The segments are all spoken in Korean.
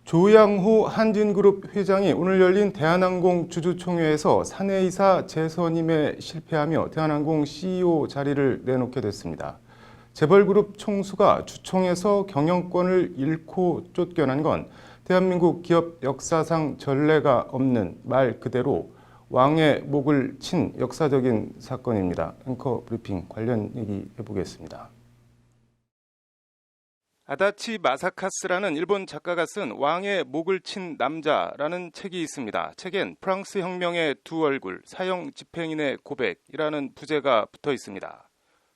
조양호 한진그룹 회장이 오늘 열린 대한항공 주주총회에서 사내이사 재선임에 실패하며 대한항공 CEO 자리를 내놓게 됐습니다. 재벌그룹 총수가 주총에서 경영권을 잃고 쫓겨난 건 대한민국 기업 역사상 전례가 없는 말 그대로 왕의 목을 친 역사적인 사건입니다. 앵커 브리핑 관련 얘기 해보겠습니다. 아다치 마사카스라는 일본 작가가 쓴 왕의 목을 친 남자라는 책이 있습니다. 책엔 프랑스 혁명의 두 얼굴, 사형 집행인의 고백이라는 부제가 붙어 있습니다.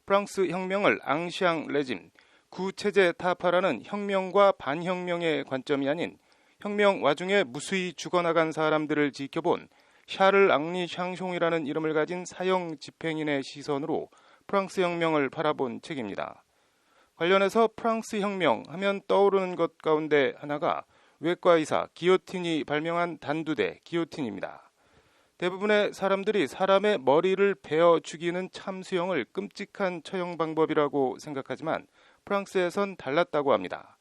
프랑스 혁명을 앙시앙 레짐, 구체제 타파라는 혁명과 반혁명의 관점이 아닌 혁명 와중에 무수히 죽어나간 사람들을 지켜본 샤를 앙리 샹숑이라는 이름을 가진 사형 집행인의 시선으로 프랑스 혁명을 바라본 책입니다. 관련해서 프랑스 혁명 하면 떠오르는 것 가운데 하나가 외과의사 기요틴이 발명한 단두대 기요틴입니다. 대부분의 사람들이 사람의 머리를 베어 죽이는 참수형을 끔찍한 처형 방법이라고 생각하지만 프랑스에선 달랐다고 합니다.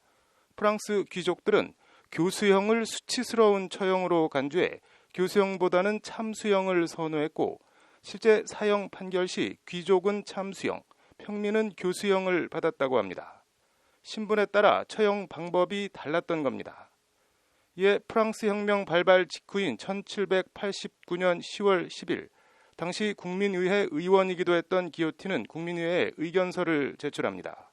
프랑스 귀족들은 교수형을 수치스러운 처형으로 간주해 교수형보다는 참수형을 선호했고 실제 사형 판결 시 귀족은 참수형, 평민은 교수형을 받았다고 합니다. 신분에 따라 처형 방법이 달랐던 겁니다. 이에 프랑스 혁명 발발 직후인 1789년 10월 10일 당시 국민의회 의원이기도 했던 기요틴은 국민의회에 의견서를 제출합니다.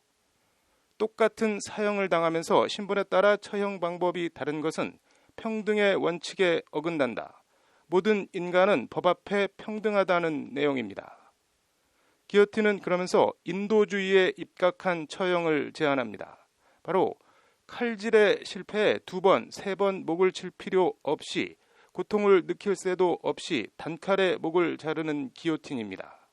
똑같은 사형을 당하면서 신분에 따라 처형 방법이 다른 것은 평등의 원칙에 어긋난다. 모든 인간은 법 앞에 평등하다는 내용입니다. 기요틴은 그러면서 인도주의에 입각한 처형을 제안합니다. 바로 칼질에 실패해 2번, 3번 목을 칠 필요 없이 고통을 느낄 새도 없이 단칼에 목을 자르는 기요틴입니다.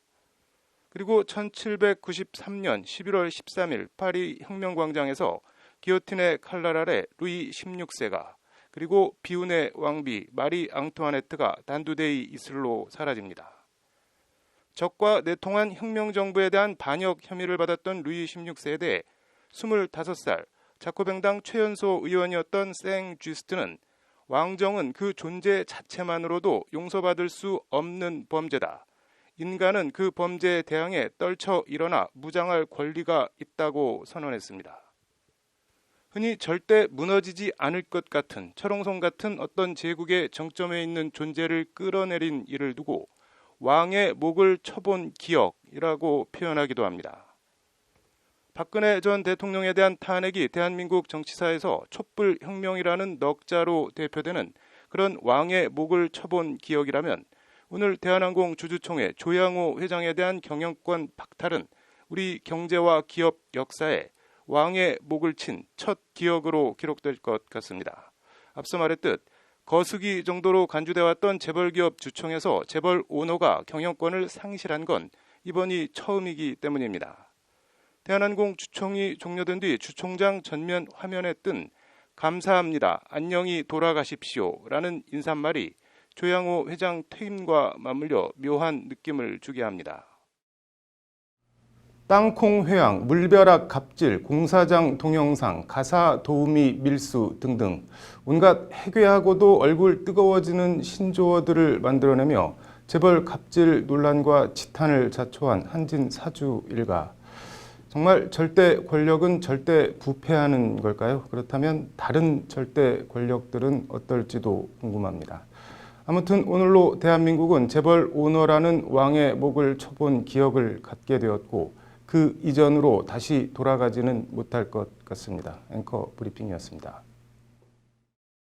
그리고 1793년 11월 13일 파리 혁명광장에서 기요틴의 칼날 아래 루이 16세가 그리고 비운의 왕비 마리 앙투아네트가 단두대의 이슬로 사라집니다. 적과 내통한 혁명정부에 대한 반역 혐의를 받았던 루이 16세에 대해 25살 자코뱅당 최연소 의원이었던 생 쥐스트는 왕정은 그 존재 자체만으로도 용서받을 수 없는 범죄다. 인간은 그 범죄에 대항해 떨쳐 일어나 무장할 권리가 있다고 선언했습니다. 흔히 절대 무너지지 않을 것 같은 철옹성 같은 어떤 제국의 정점에 있는 존재를 끌어내린 이를 두고 왕의 목을 쳐본 기억이라고 표현하기도 합니다. 박근혜 전 대통령에 대한 탄핵이 대한민국 정치사에서 촛불혁명이라는 넉자로 대표되는 그런 왕의 목을 쳐본 기억이라면 오늘 대한항공 주주총회 조양호 회장에 대한 경영권 박탈은 우리 경제와 기업 역사에 왕의 목을 친 첫 기억으로 기록될 것 같습니다. 앞서 말했듯 거수기 정도로 간주돼 왔던 재벌기업 주총에서 재벌 오너가 경영권을 상실한 건 이번이 처음이기 때문입니다. 대한항공 주총이 종료된 뒤 주총장 전면 화면에 뜬 감사합니다. 안녕히 돌아가십시오. 라는 인사말이 조양호 회장 퇴임과 맞물려 묘한 느낌을 주게 합니다. 땅콩 회항, 물벼락 갑질, 공사장 동영상, 가사 도우미 밀수 등등 온갖 해괴하고도 얼굴 뜨거워지는 신조어들을 만들어내며 재벌 갑질 논란과 지탄을 자초한 한진 사주 일가. 정말 절대 권력은 절대 부패하는 걸까요? 그렇다면 다른 절대 권력들은 어떨지도 궁금합니다. 아무튼 오늘로 대한민국은 재벌 오너라는 왕의 목을 쳐본 기억을 갖게 되었고 그 이전으로 다시 돌아가지는 못할 것 같습니다. 앵커 브리핑이었습니다.